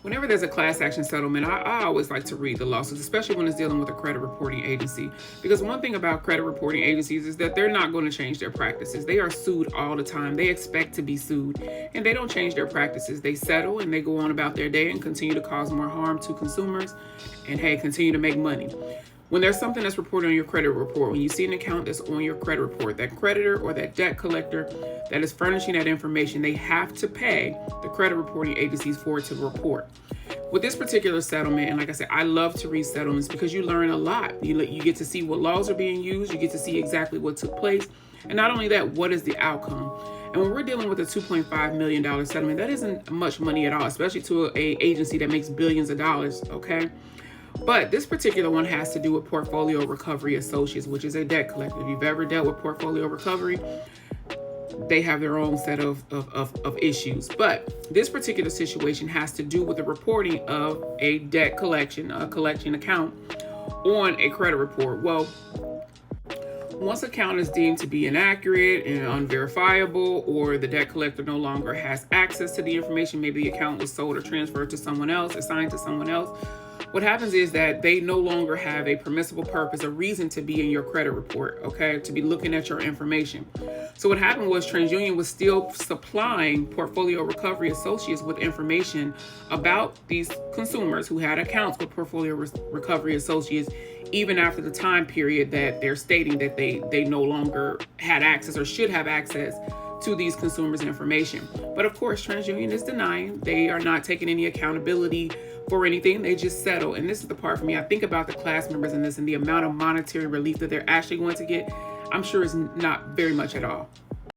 Whenever there's a class action settlement, I always like to read the lawsuits, especially when it's dealing with a credit reporting agency. Because one thing about credit reporting agencies is that they're not going to change their practices. They are sued all the time. They expect to be sued, and they don't change their practices. They settle and they go on about their day and continue to cause more harm to consumers and, hey, continue to make money. When there's something that's reported on your credit report, when you see an account that's on your credit report, that creditor or that debt collector that is furnishing that information, they have to pay the credit reporting agencies for it to report. With this particular settlement, and like I said, I love to read settlements because you learn a lot. You get to see what laws are being used. You get to see exactly what took place. And not only that, what is the outcome? And when we're dealing with a $2.5 million settlement, that isn't much money at all, especially to an agency that makes billions of dollars, okay? But this particular one has to do with Portfolio Recovery Associates, which is a debt collector. If you've ever dealt with Portfolio Recovery, they have their own set of issues. But this particular situation has to do with the reporting of a debt collection, a collection account on a credit report. Well, once an account is deemed to be inaccurate and unverifiable, or the debt collector no longer has access to the information, maybe the account was sold or transferred to someone else, assigned to someone else, what happens is that they no longer have a permissible purpose, a reason to be in your credit report, okay, to be looking at your information. So what happened was TransUnion was still supplying Portfolio Recovery Associates with information about these consumers who had accounts with Portfolio Recovery Associates, even after the time period that they're stating that they no longer had access or should have access to these consumers' information. But of course, TransUnion is denying. They are not taking any accountability for anything. They just settle. And this is the part for me. I think about the class members in this and the amount of monetary relief that they're actually going to get. I'm sure it's not very much at all.